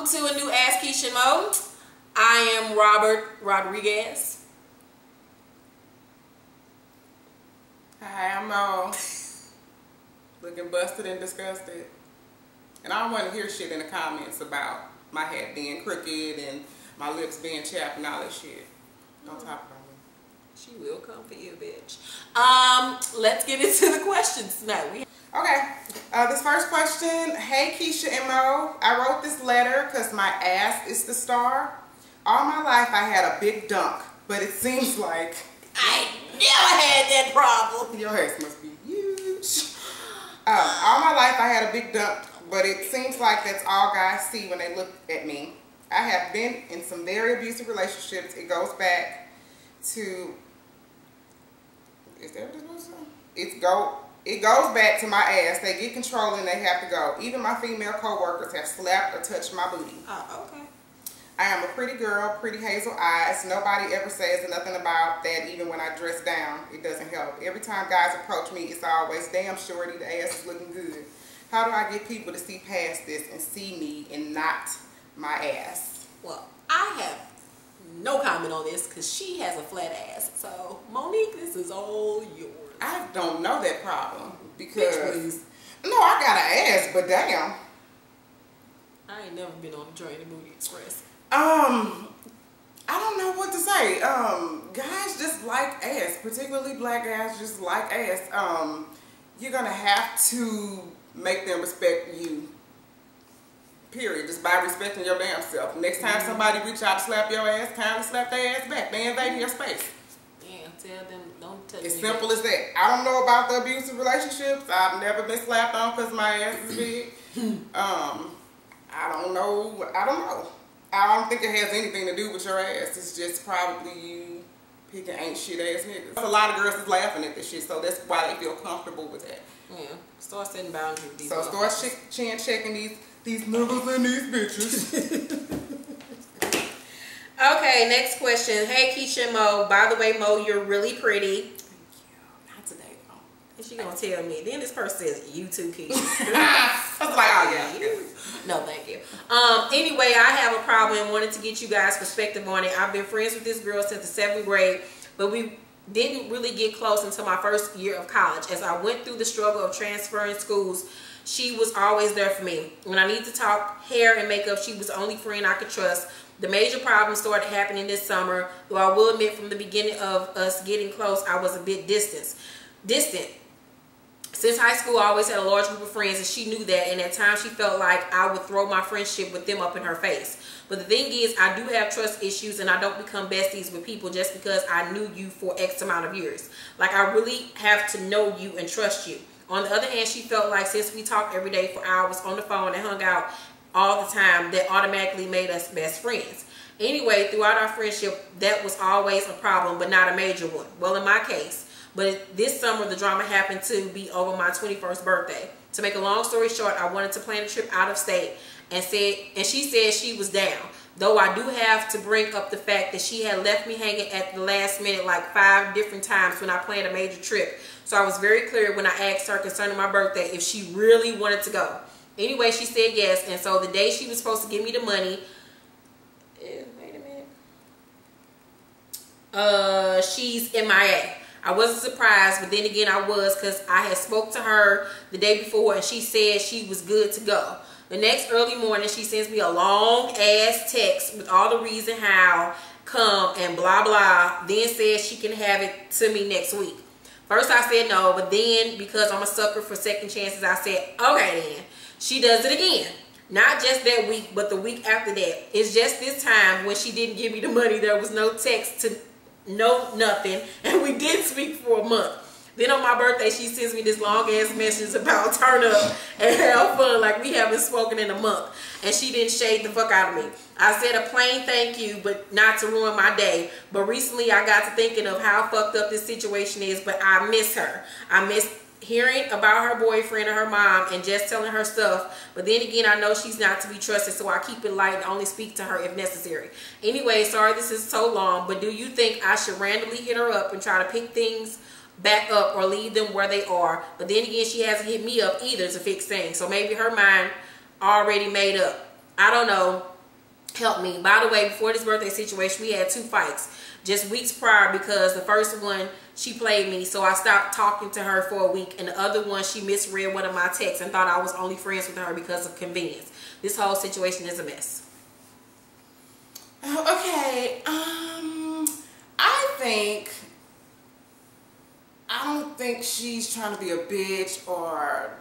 welcome to a new Ask Keisha Mo. I am Robert Rodriguez. Hi, I'm Mo. Looking busted and disgusted. And I don't want to hear shit in the comments about my head being crooked and my lips being chapped and all that shit. Don't talk about me. She will come for you, bitch. Let's get into the questions tonight. Okay, this first question. Hey Keisha and Mo, I wrote this letter because my ass is the star. All my life I had a big dunk, but it seems like I never had that problem. Your ass must be huge. All my life I had a big dunk, but it seems like that's all guys see when they look at me. I have been in some very abusive relationships. It goes back to, is that what this was? It goes back to my ass. They get control and they have to go. Even my female co-workers have slapped or touched my booty. Oh, okay. I am a pretty girl, pretty hazel eyes. Nobody ever says nothing about that, even when I dress down. It doesn't help. Every time guys approach me, it's always, damn shorty, the ass is looking good. How do I get people to see past this and see me and not my ass? Well, I have no comment on this because she has a flat ass. So, Monique, this is all yours. I don't know that problem because, Bitch, please. No, I got an ass, but damn. I ain't never been on the Journey Booty Express. I don't know what to say. Guys just like ass, particularly black guys just like ass. You're gonna have to make them respect you. Period. Just by respecting your damn self. Next time somebody reach out to slap your ass, kindly slap their ass back. They invading your space. Damn, tell them don't touch me. It's simple as that. I don't know about the abusive relationships. I've never been slapped on because my ass is big. I don't know. I don't think it has anything to do with your ass. It's just probably you picking ain't shit ass niggas. A lot of girls is laughing at this shit, so that's why they feel comfortable with that. Yeah. Start setting boundaries with these. So start chin checking these niggas and these bitches. Okay, next question. Hey Keisha and Mo. By the way, Mo, you're really pretty. Thank you. Not today though. And she gonna tell me. Then this person says, you too, Keisha. I was like, oh yeah. No, thank you. Anyway, I have a problem and wanted to get you guys' perspective on it. I've been friends with this girl since the 7th grade, but we didn't really get close until my first year of college. As I went through the struggle of transferring schools, she was always there for me. When I needed to talk hair and makeup, she was the only friend I could trust. The major problem started happening this summer, though I will admit from the beginning of us getting close, I was a bit distant. Since high school, I always had a large group of friends, and she knew that, and at times she felt like I would throw my friendship with them up in her face. But the thing is, I do have trust issues, and I don't become besties with people just because I knew you for X amount of years. Like, I really have to know you and trust you. On the other hand, she felt like since we talked every day for hours on the phone and hung out all the time, that automatically made us best friends. Anyway, throughout our friendship, that was always a problem, but not a major one. Well, in my case. But this summer, the drama happened to be over my 21st birthday. To make a long story short, I wanted to plan a trip out of state, and she said she was down. Though I do have to bring up the fact that she had left me hanging at the last minute like 5 different times when I planned a major trip. So I was very clear when I asked her concerning my birthday if she really wanted to go. Anyway, she said yes, and so the day she was supposed to give me the money, wait a minute, she's MIA. I wasn't surprised, but then again I was, because I had spoke to her the day before and she said she was good to go. The next early morning she sends me a long ass text with all the reason how, come, and blah blah, then says she can have it to me next week. First I said no, but then because I'm a sucker for second chances, I said okay then. She does it again. Not just that week, but the week after that. It's just this time when she didn't give me the money, there was no text to no nothing, and we did speak for a month. Then on my birthday she sends me this long ass message about turn up and have fun like we haven't spoken in a month, and she didn't shade the fuck out of me. I said a plain thank you, but not to ruin my day. But recently I got to thinking of how fucked up this situation is, but I miss her. I miss hearing about her boyfriend or her mom and just telling her stuff. But then again, I know she's not to be trusted, so I keep it light and only speak to her if necessary. Anyway, sorry this is so long, but do you think I should randomly hit her up and try to pick things back up or leave them where they are? But then again, she hasn't hit me up either to fix things, so maybe her mind already made up. I don't know. help me. By the way, before this birthday situation, we had 2 fights just weeks prior, because the first one, she played me, so I stopped talking to her for a week, and the other one, she misread one of my texts and thought I was only friends with her because of convenience. This whole situation is a mess. Okay, I don't think she's trying to be a bitch or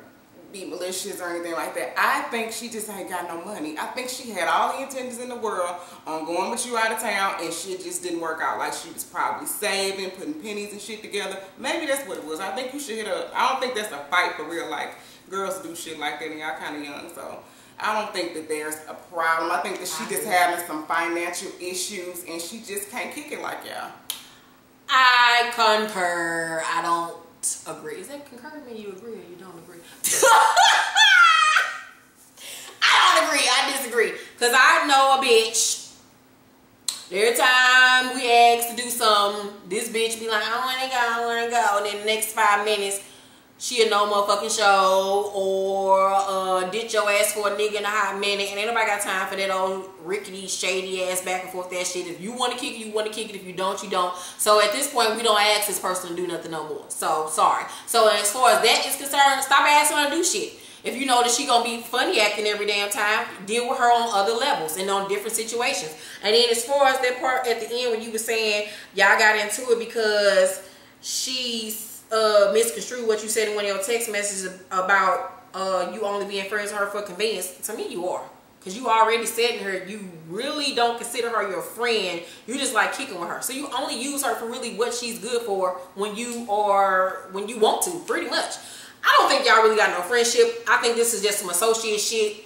be malicious or anything like that. I think she just ain't got no money. I think she had all the intentions in the world on going with you out of town, and shit just didn't work out. Like, she was probably saving, putting pennies and shit together. Maybe that's what it was. I think you should hit a, I don't think that's a fight for real. Like, girls do shit like that and y'all kind of young, so I don't think that there's a problem. I think that she just having some financial issues and she just can't kick it like y'all. I concur. I don't agree. Is that concur mean you agree or you don't agree? I don't agree. I disagree. Because I know a bitch. Every time we ask to do something, this bitch be like, I want to go. And then the next 5 minutes, she a no motherfucking show, or ditch your ass for a nigga in a hot minute, and ain't nobody got time for that old rickety, shady ass back and forth that shit. If you want to kick it, you want to kick it. If you don't, you don't. So at this point, we don't ask this person to do nothing no more. So sorry. So as far as that is concerned, stop asking her to do shit. If you know that she gonna be funny acting every damn time, deal with her on other levels and on different situations. And then as far as that part at the end when you were saying y'all got into it because she's misconstrued what you said in one of your text messages about you only being friends with her for convenience. To me, you are, because you already said to her you really don't consider her your friend. You just like kicking with her, so you only use her for really what she's good for when you want to, pretty much. I don't think y'all really got no friendship. I think this is just some associate shit,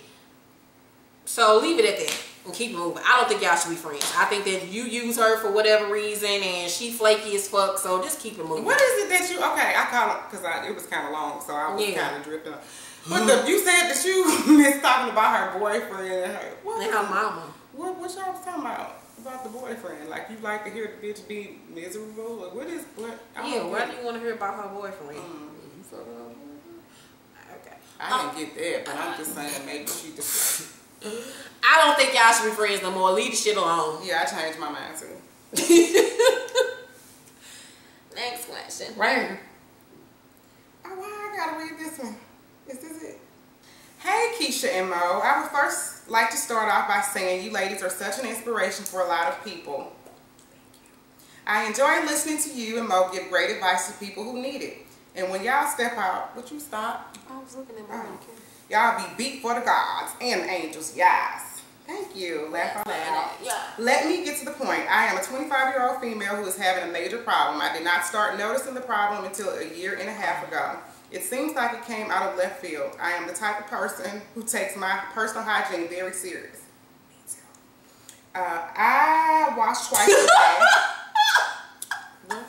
so leave it at that and keep moving. I don't think y'all should be friends. I think that you use her for whatever reason and she flaky as fuck, so just keep it moving. What is it that you, okay, I call it, because it was kind of long, so I was kind of drifting up. But you said that you missed talking about her boyfriend and her, what? And her mama. What y'all was talking about the boyfriend? Like, you like to hear the bitch be miserable? Or what is, what? Yeah, why do you want to hear about her boyfriend? Okay. I didn't get that, but I'm just saying maybe she just like, I don't think y'all should be friends no more. Leave the shit alone. yeah, I changed my mind too. Next question. Right here. Oh, why I gotta read this one? Is this it? Hey, Keisha and Mo. I would first like to start off by saying you ladies are such an inspiration for a lot of people. I enjoy listening to you and Mo give great advice to people who need it. And when y'all step out, would you stop? I was looking at my y'all be beat for the gods and the angels, yes. Thank you. Laugh out loud. Yeah. Let me get to the point. I am a 25-year-old female who is having a major problem. I did not start noticing the problem until a year and a half ago. It seems like it came out of left field. I am the type of person who takes my personal hygiene very serious. Me too. I wash twice a day.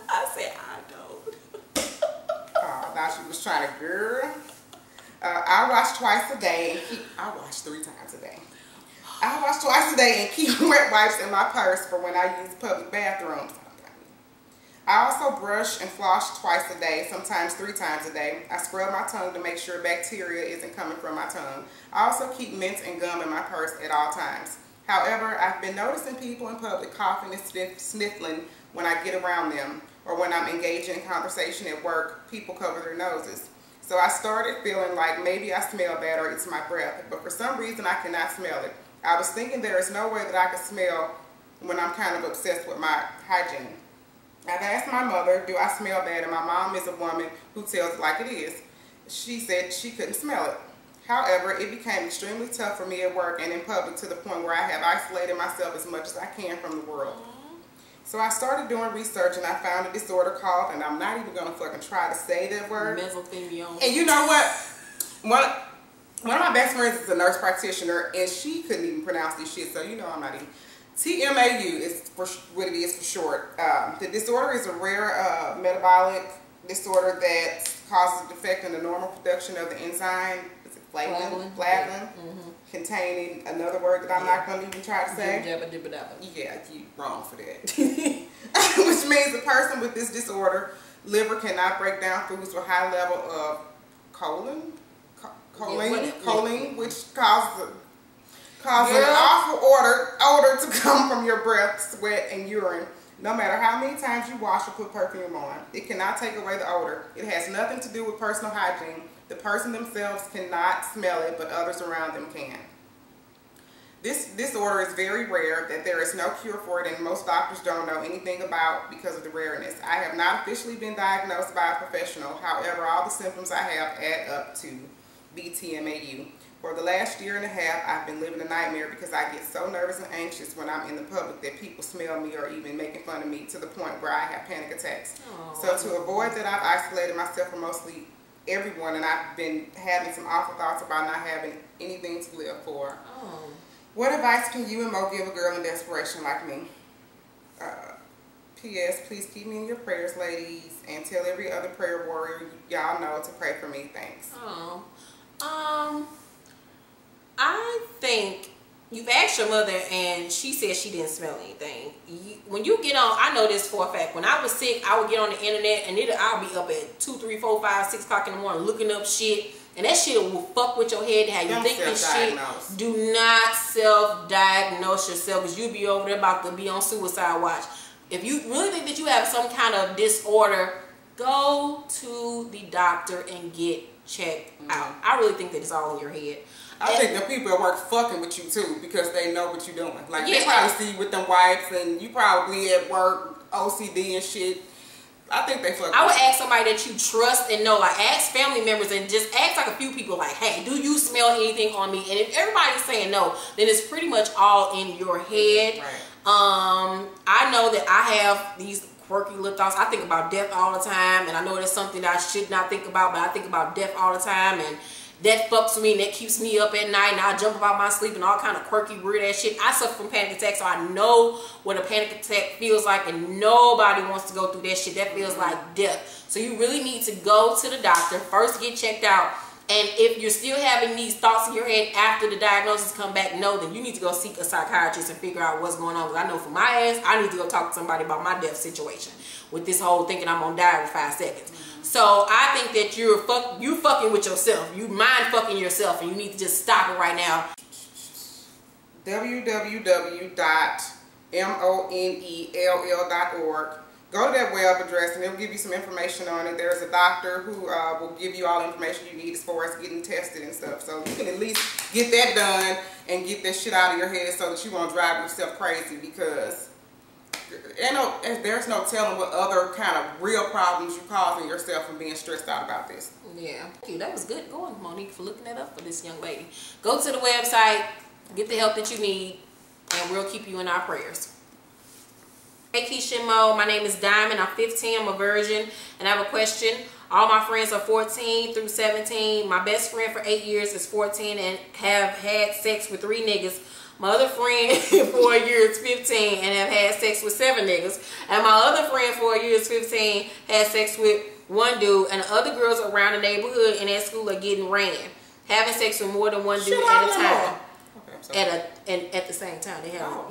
I said I don't. I thought she was trying to, girl. I wash twice a day and keep, I wash 3 times a day. I wash twice a day and keep wet wipes in my purse for when I use public bathrooms. I also brush and floss twice a day, sometimes 3 times a day. I scrub my tongue to make sure bacteria isn't coming from my tongue. I also keep mints and gum in my purse at all times. However, I've been noticing people in public coughing and sniffling when I get around them, or when I'm engaging in conversation at work, people cover their noses. So I started feeling like maybe I smell bad or it's my breath, but for some reason I cannot smell it. I was thinking there is no way that I could smell when I'm kind of obsessed with my hygiene. I've asked my mother, do I smell bad? And my mom is a woman who tells it like it is. She said she couldn't smell it. However, it became extremely tough for me at work and in public to the point where I have isolated myself as much as I can from the world. So I started doing research and I found a disorder called, and I'm not even going to fucking try to say that word. Mesothelioma. And you know what? One of my best friends is a nurse practitioner, and she couldn't even pronounce this shit, so you know I'm not even. TMAU is for what it is for short. The disorder is a rare metabolic disorder that causes a defect in the normal production of the enzyme. Is it flavin? Flavin. Containing another word that I'm not going to even try to say. Yeah, you wrong for that. Which means the person with this disorder, liver cannot break down foods with high level of choline, which causes causing an awful odor to come from your breath, sweat, and urine. No matter how many times you wash or put perfume on, it cannot take away the odor. It has nothing to do with personal hygiene. The person themselves cannot smell it, but others around them can. This disorder is very rare, that there is no cure for it, and most doctors don't know anything about because of the rareness. I have not officially been diagnosed by a professional. However, all the symptoms I have add up to BTMAU. For the last year and a half, I've been living a nightmare because I get so nervous and anxious when I'm in the public that people smell me or even making fun of me to the point where I have panic attacks. Aww. So to avoid that, I've isolated myself from mostly everyone, and I've been having some awful thoughts about not having anything to live for. Oh. What advice can you and Mo give a girl in desperation like me? P.S. Please keep me in your prayers, ladies, and tell every other prayer warrior y'all know to pray for me. Thanks. Oh. I think you've asked your mother and she said she didn't smell anything. When you get on, I know this for a fact. When I was sick, I would get on the internet and I'll be up at 2, 3, 4, 5, 6 o'clock in the morning looking up shit. And that shit will fuck with your head. How you think this shit. Do not self-diagnose yourself, because you'll be over there about to be on suicide watch. If you really think that you have some kind of disorder, go to the doctor and get checked out. I really think that it's all in your head. I think the people at work fucking with you too, because they know what you're doing. Like, they probably see you with them wipes, and you probably at work OCD and shit. I think they fuck. I would ask somebody that you trust and know, like ask family members and just ask like a few people, like, hey, do you smell anything on me? And if everybody's saying no, then it's pretty much all in your head. Right. I know that I have these quirky lip thoughts. I think about death all the time, and I know that's something that I should not think about, but I think about death all the time, and that fucks with me, and that keeps me up at night, and I jump about my sleep and all kind of quirky, weird ass shit. I suffer from panic attacks, so I know what a panic attack feels like, and nobody wants to go through that shit. That feels like death. So you really need to go to the doctor, first get checked out, and if you're still having these thoughts in your head after the diagnosis come back, then you need to go seek a psychiatrist and figure out what's going on. Because I know for my ass, I need to go talk to somebody about my death situation with this whole thinking I'm gonna die in 5 seconds. So I think that you're fucking with yourself. You mind fucking yourself, and you need to just stop it right now. www.monell.org. Go to that web address and it'll give you some information on it. There's a doctor who will give you all the information you need as far as getting tested and stuff. So you can at least get that done and get that shit out of your head so that you won't drive yourself crazy, because there's no telling what other kind of real problems you're causing yourself from being stressed out about this. Yeah. Thank you. That was good going, Monique, for looking that up for this young lady. Go to the website, get the help that you need, and we'll keep you in our prayers. Hey Keisha and Mo, my name is Diamond. I'm 15, I'm a virgin, and I have a question. All my friends are 14 through 17. My best friend for 8 years is 14 and have had sex with 3 niggas. My other friend for a year is 15 and have had sex with 7 niggas. And my other friend for a year is 15, had sex with 1 dude. And the other girls around the neighborhood and at school are getting ran. Having sex with more than 1 dude at a time. At the same time, they have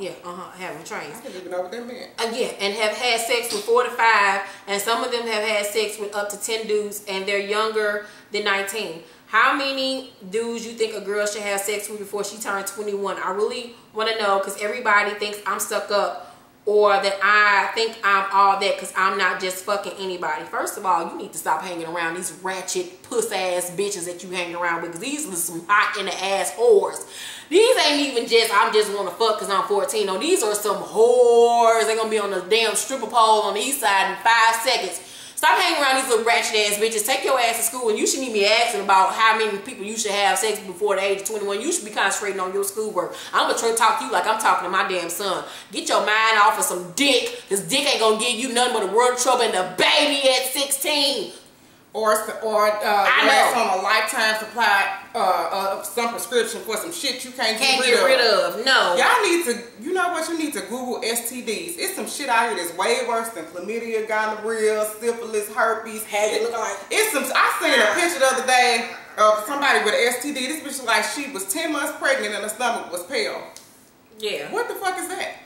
having trains. I didn't even know what that meant. And have had sex with 4 to 5, and some of them have had sex with up to 10 dudes, and they're younger than 19. How many dudes you think a girl should have sex with before she turns 21? I really want to know, because everybody thinks I'm stuck up, or that I think I'm all that because I'm not just fucking anybody. First of all, you need to stop hanging around these ratchet puss ass bitches that you hang around with, because these are some hot in the ass whores. These ain't even just I'm just want to fuck because I'm 14. No, these are some whores. They're gonna be on the damn stripper pole on the east side in 5 seconds. Stop hanging around these little ratchet ass bitches. Take your ass to school, and you shouldn't even be asking about how many people you should have sex before the age of 21. You should be concentrating on your schoolwork. I'm gonna try to talk to you like I'm talking to my damn son. Get your mind off of some dick, because dick ain't gonna give you nothing but a world of trouble and a baby at 16. Or last on a lifetime supply of some prescription for some shit you can't get rid of. No. Y'all need to, you know what, you need to Google STDs. It's some shit out here that's way worse than chlamydia, gonorrhea, syphilis, herpes. It's some, I seen a picture the other day of somebody with an STD. This bitch like she was 10 months pregnant and her stomach was pale. Yeah. What the fuck is that?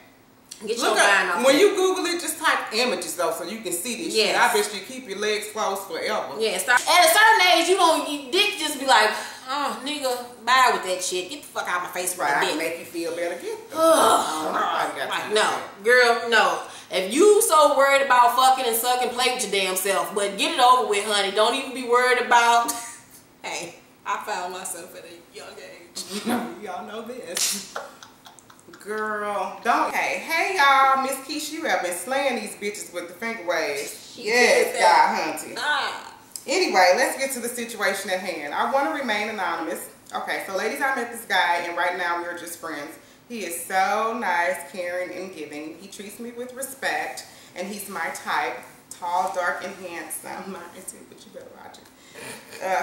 Get your mind off. When you Google it, just type images though, so you can see this shit. I bet you keep your legs closed forever. Yeah, at a certain age, your dick just be like, Oh, nigga, bye with that shit. Get the fuck out of my face with Right, that I dick. can make you feel better. Get the Like, no, girl, no. If you so worried about fucking and sucking, play with your damn self. But get it over with, honey. Don't even be worried about. Hey, I found myself at a young age. Y'all know this. Girl, don't. Hey y'all, Miss Keisha, you have been slaying these bitches with the finger waves. Yes, God hunting. Anyway, let's get to the situation at hand. I want to remain anonymous. Okay, so ladies, I met this guy, and right now we're just friends. He is so nice, caring, and giving. He treats me with respect, and he's my type. Tall, dark, and handsome. Mine too, but you better watch it.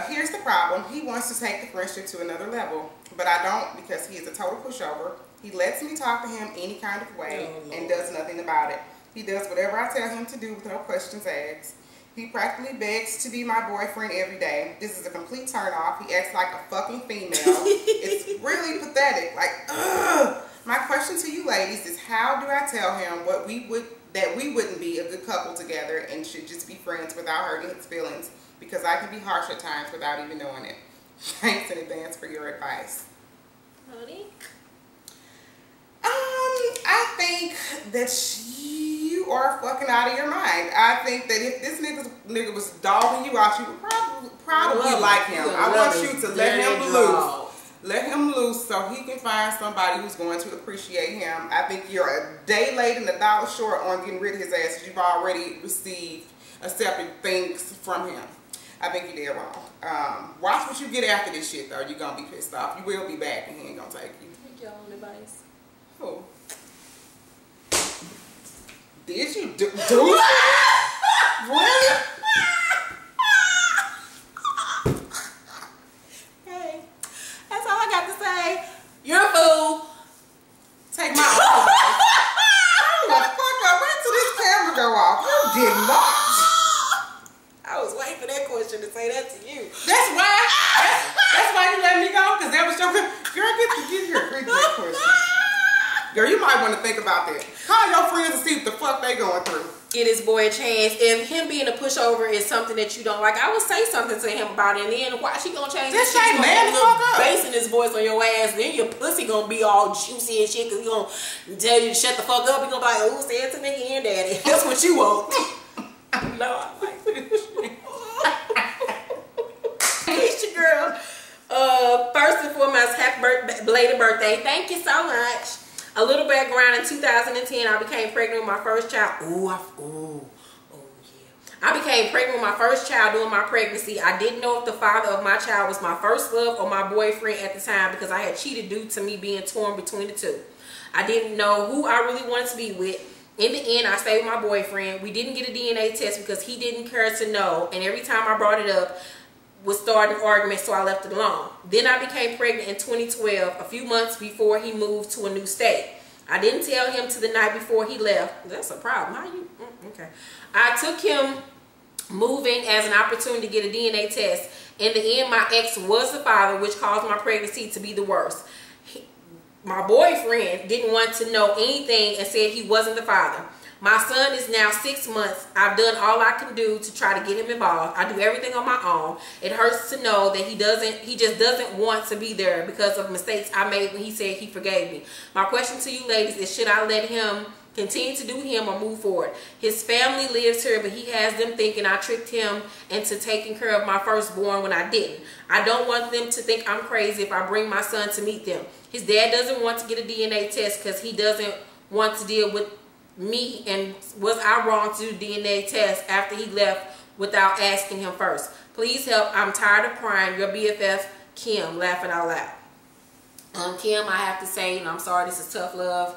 Here's the problem. He wants to take the friendship to another level, but I don't because he is a total pushover. He lets me talk to him any kind of way and does nothing about it. He does whatever I tell him to do with no questions asked. He practically begs to be my boyfriend every day. This is a complete turn-off. He acts like a fucking female. It's really pathetic. Like, ugh. My question to you ladies is, how do I tell him that we wouldn't be a good couple together and should just be friends without hurting his feelings? Because I can be harsh at times without even knowing it. Thanks in advance for your advice. Honey? I think that you are fucking out of your mind. I think that if this nigga was dogging you out, you would probably like him. I want you to let him loose. Let him loose so he can find somebody who's going to appreciate him. I think you're a day late and $1 short on getting rid of his ass. You've already accepted things from him. I think you did wrong. Watch what you get after this shit, though. You're going to be pissed off. You will be back and he ain't going to take you. Take your own advice. Who? Did you do that? Really? Hey, that's all I got to say. You're a fool. Take my own advice. Hold the fuck up. Wait till this camera go off. You did not. I was waiting for that question to say that to you. That's why you let me go, because that was your girl. Get here. Read that question. Girl, you might want to think about that. Call your friends and see what the fuck they going through. Get his boy a chance. If him being a pushover is something that you don't like, I would say something to him about it. And then why she gonna change this shit? shit? Man, the fuck up. Basing his voice on your ass. Then your pussy gonna be all juicy and shit because he gonna tell you to shut the fuck up. He gonna be like, ooh, say it to nigga and daddy. That's what you want. No, I like this shit. Keisha, girl. First and foremost, happy belated birthday. Thank you so much. A little background: in 2010, I became pregnant with my first child. I became pregnant with my first child during my pregnancy. I didn't know if the father of my child was my first love or my boyfriend at the time because I had cheated due to me being torn between the two. I didn't know who I really wanted to be with. In the end, I stayed with my boyfriend. We didn't get a DNA test because he didn't care to know, and every time I brought it up, was starting arguments, so I left it alone. Then I became pregnant in 2012, a few months before he moved to a new state. I didn't tell him to the night before he left. That's a problem. How you? Okay. I took him moving as an opportunity to get a DNA test. In the end, my ex was the father, which caused my pregnancy to be the worst. My boyfriend didn't want to know anything and said he wasn't the father. My son is now 6 months. I've done all I can do to try to get him involved. I do everything on my own. It hurts to know that he just doesn't want to be there because of mistakes I made when he said he forgave me. My question to you ladies is, should I let him continue to do him or move forward? His family lives here, but he has them thinking I tricked him into taking care of my firstborn when I didn't. I don't want them to think I'm crazy if I bring my son to meet them. His dad doesn't want to get a DNA test because he doesn't want to deal with me, and was I wrong to do DNA test after he left without asking him first? Please help. I'm tired of crying. Your BFF, Kim, laughing out loud. Kim, I have to say, and I'm sorry, this is tough love.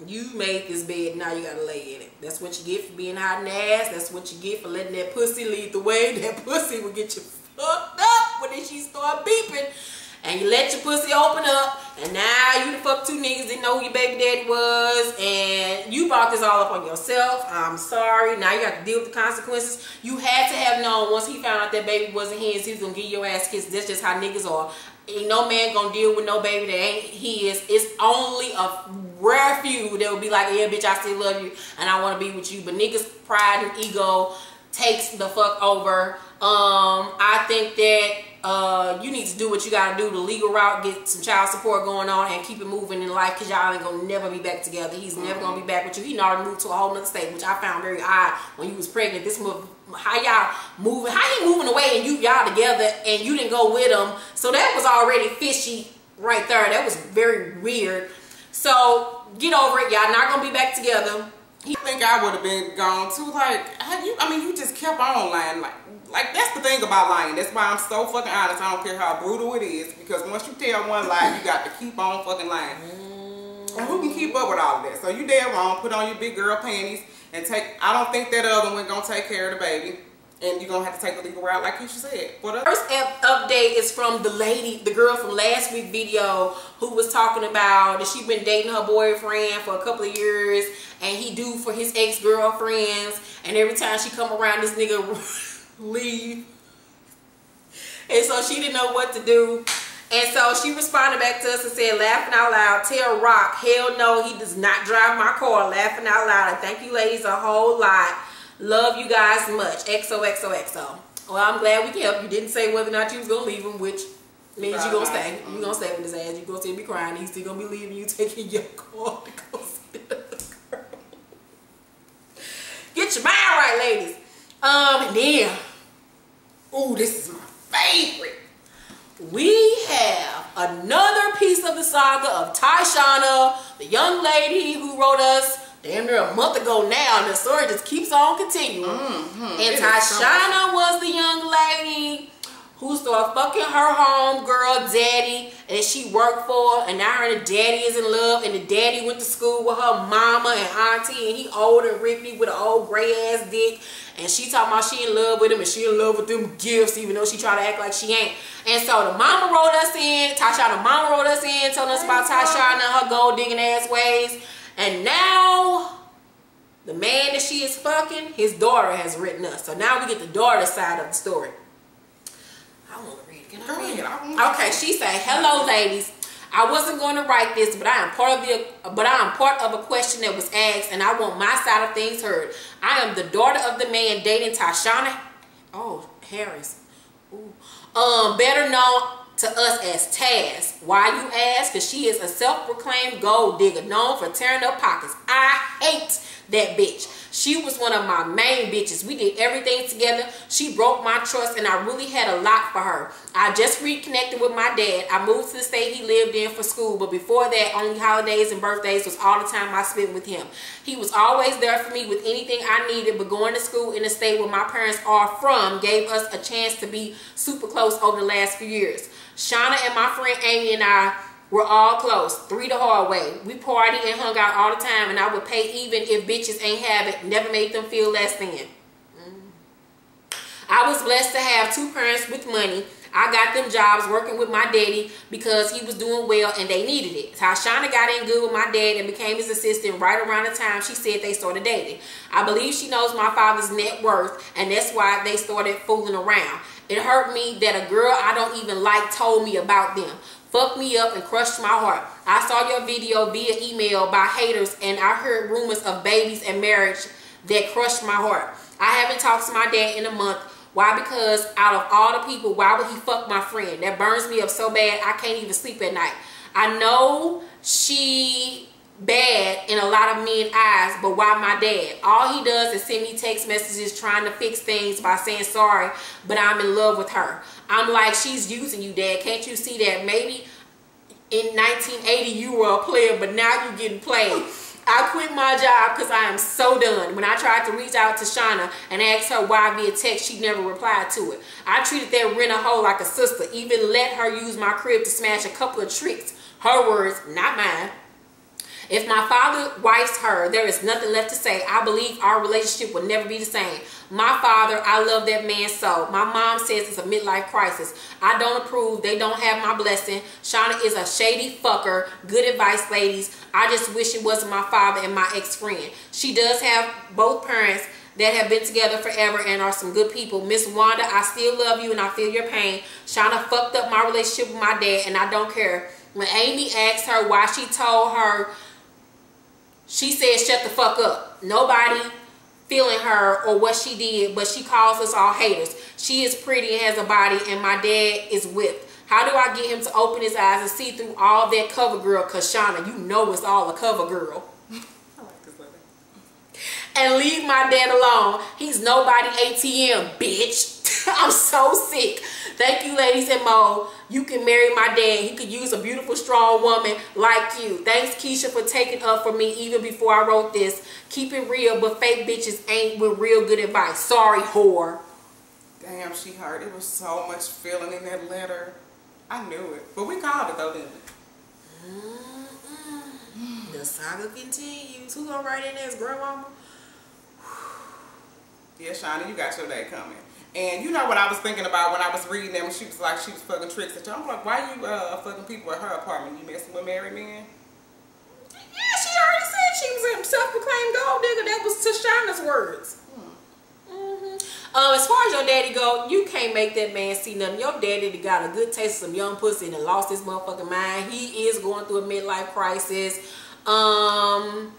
You made this bed, now you gotta lay in it. That's what you get for being hot in the ass. That's what you get for letting that pussy lead the way. That pussy will get you fucked up when she start beeping. And you let your pussy open up, and now you the fuck two niggas didn't know who your baby daddy was, and you brought this all up on yourself. I'm sorry. Now you have to deal with the consequences. You had to have known once he found out that baby wasn't his, he was gonna give your ass kiss. That's just how niggas are. Ain't no man gonna deal with no baby that ain't his. It's only a rare few that will be like, yeah, bitch, I still love you and I want to be with you. But niggas' pride and ego takes the fuck over. I think that you need to do what you gotta do, the legal route, get some child support going on, and keep it moving in life, because y'all ain't gonna never be back together. He's never gonna be back with you. He already moved to a whole nother state, which I found very odd when you was pregnant. This move, how y'all moving, how he moving away and y'all together and you didn't go with him. So that was already fishy right there. That was very weird. So get over it. Y'all not gonna be back together. I think I would have been gone too. Like, you just kept on lying. Like that's the thing about lying. That's why I'm so fucking honest. I don't care how brutal it is, because once you tell one lie, you got to keep on fucking lying. And who can keep up with all of that? So you dead wrong. Put on your big girl panties and take. I don't think that other one gonna take care of the baby, and you're gonna have to take the legal route, like Keisha said. First update is from the lady, the girl from last week's video, who was talking about that she been dating her boyfriend for a couple of years, and he do for his ex-girlfriends, and every time she come around, this nigga leave. And so she didn't know what to do. And so she responded back to us and said, laughing out loud, tell Rock, hell no, he does not drive my car, laughing out loud. And thank you ladies a whole lot. Love you guys much. XOXOXO. Well, I'm glad we can help. You didn't say whether or not you was going to leave him, which means you're going to stay. You're going to stay with his ass. You're going to still be crying. He's still going to be leaving you, taking your car to go see the girl. Get your mind right, ladies. And then, ooh, this is my favorite. We have another piece of the saga of Tyshana, the young lady who wrote us damn near a month ago now, and the story just keeps on continuing. And Tyshana was the young lady who started fucking her homegirl daddy and she worked for, and now her and the daddy is in love, and the daddy went to school with her mama and auntie, and he old and rickety with an old gray ass dick, and she talking about she in love with him and she in love with them gifts, even though she try to act like she ain't. And so the mama wrote us in, Tyshana mama wrote us in, telling us about Tyshana and her gold digging ass ways. And now the man that she is fucking, his daughter has written us. So now we get the daughter side of the story. I want to read it. Can I read it? Okay, she said, hello ladies. I wasn't going to write this, but I am part of a question that was asked, and I want my side of things heard. I am the daughter of the man dating Tyshana Harris. Ooh. Better known to us as Taz. Why you ask? Because she is a self-proclaimed gold digger known for tearing up pockets. I hate that bitch. She was one of my main bitches. We did everything together. She broke my trust, and I really had a lot for her. I just reconnected with my dad. I moved to the state he lived in for school, but before that, only holidays and birthdays was all the time I spent with him. He was always there for me with anything I needed, but going to school in the state where my parents are from gave us a chance to be super close over the last few years. Shauna and my friend Amy and I were all close. 3 the hard way. We partied and hung out all the time, and I would pay even if bitches ain't have it. Never made them feel less than. I was blessed to have 2 parents with money. I got them jobs working with my daddy because he was doing well and they needed it. Tyshana got in good with my dad and became his assistant right around the time she said they started dating. I believe she knows my father's net worth, and that's why they started fooling around. It hurt me that a girl I don't even like told me about them. Fucked me up and crushed my heart. I saw your video via email by haters, and I heard rumors of babies and marriage that crushed my heart. I haven't talked to my dad in a month. Why? Because out of all the people, why would he fuck my friend? That burns me up so bad I can't even sleep at night. I know she bad in a lot of men's eyes, but why my dad? All he does is send me text messages trying to fix things by saying sorry, but I'm in love with her. I'm like, she's using you, Dad. Can't you see that? Maybe in 1980 you were a player, but now you're getting played. I quit my job because I am so done. When I tried to reach out to Shauna and ask her why via text, she never replied to it. I treated that rent a hoe like a sister, even let her use my crib to smash a couple of tricks. Her words, not mine. If my father wifes her, there is nothing left to say. I believe our relationship will never be the same. My father, I love that man so. My mom says it's a midlife crisis. I don't approve. They don't have my blessing. Shauna is a shady fucker. Good advice, ladies. I just wish it wasn't my father and my ex-friend. She does have both parents that have been together forever and are some good people. Miss Wanda, I still love you and I feel your pain. Shauna fucked up my relationship with my dad and I don't care. When Amy asked her why she told her, she said, shut the fuck up. Nobody feeling her or what she did, but she calls us all haters. She is pretty and has a body, and my dad is whipped. How do I get him to open his eyes and see through all that cover girl? Cause Shauna, you know it's all a cover girl. I like this lady. And leave my dad alone. He's nobody ATM, bitch. I'm so sick. Thank you, ladies and Mo. You can marry my dad. He could use a beautiful, strong woman like you. Thanks, Keisha, for taking up for me even before I wrote this. Keep it real, but fake bitches ain't with real good advice. Sorry, whore. Damn, she hurt. It was so much feeling in that letter. I knew it. But we called it though, didn't we? The saga continues. Who gonna write in there as grandmama? Yeah, Shauna, you got your day coming. And you know what I was thinking about when I was reading them, when she was like, she was fucking tricks. I'm like, why you fucking people at her apartment? You messing with married men? Yeah, she already said she was a self-proclaimed gold digger. That was Tashana's words. As far as your daddy go, you can't make that man see nothing. Your daddy got a good taste of some young pussy and lost his motherfucking mind. He is going through a midlife crisis. Tashana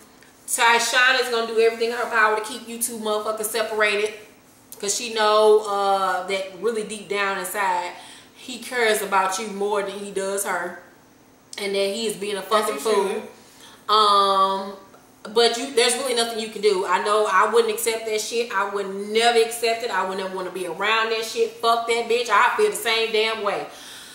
is gonna do everything in her power to keep you two motherfuckers separated, cause she know that really deep down inside he cares about you more than he does her, and that he is being a fucking fool. But there's really nothing you can do. I know I wouldn't accept that shit. I would never accept it. I would never want to be around that shit. Fuck that bitch. I feel the same damn way.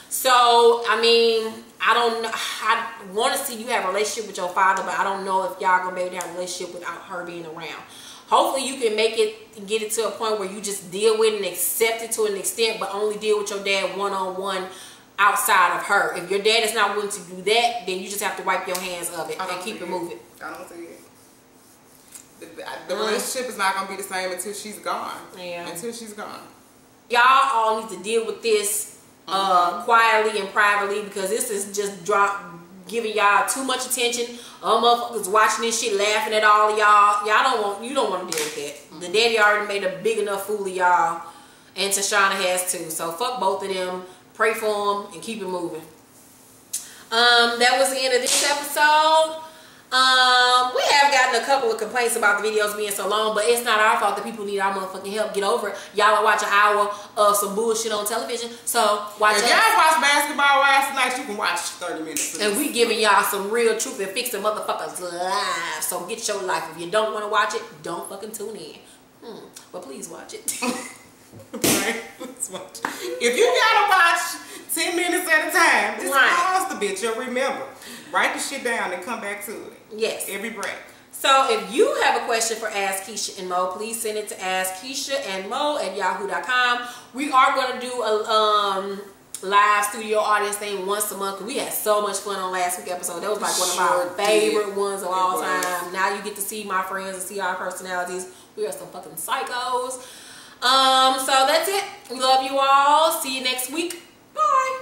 So, I mean, I don't know. I want to see you have a relationship with your father, but I don't know if y'all gonna be able to have a relationship without her being around. Hopefully you can make it and get it to a point where you just deal with it and accept it to an extent, but only deal with your dad one-on-one outside of her. If your dad is not willing to do that, then you just have to wipe your hands of it and keep it moving. I don't see it. The relationship is not going to be the same until she's gone. Yeah. Until she's gone. Y'all all need to deal with this quietly and privately, because this is just giving y'all too much attention. Motherfuckers watching this shit, laughing at all of y'all. You don't want to deal with that. The daddy already made a big enough fool of y'all, and Tashana has too. So fuck both of them. Pray for them and keep it moving. That was the end of this episode. We have gotten a couple of complaints about the videos being so long, but it's not our fault that people need our motherfucking help. Get over it. Y'all will watch an hour of some bullshit on television, so watch it. If y'all watch basketball last night, you can watch 30 minutes. And we giving y'all some real truth and fixing motherfuckers live. So get your life. If you don't want to watch it, don't fucking tune in. But please watch it. Right? Let's watch. If you gotta watch 10 minutes at a time, just pause the bitch. You'll remember. Write the shit down and come back to it. Yes. Every break. So if you have a question for Ask Keisha and Mo, please send it to askkeishaandmo@yahoo.com. We are going to do a live studio audience thing once a month. We had so much fun on last week's episode. That was like one of our favorite ones of all time. Now you get to see my friends and see our personalities. We are some fucking psychos. So that's it. We love you all. See you next week. Bye.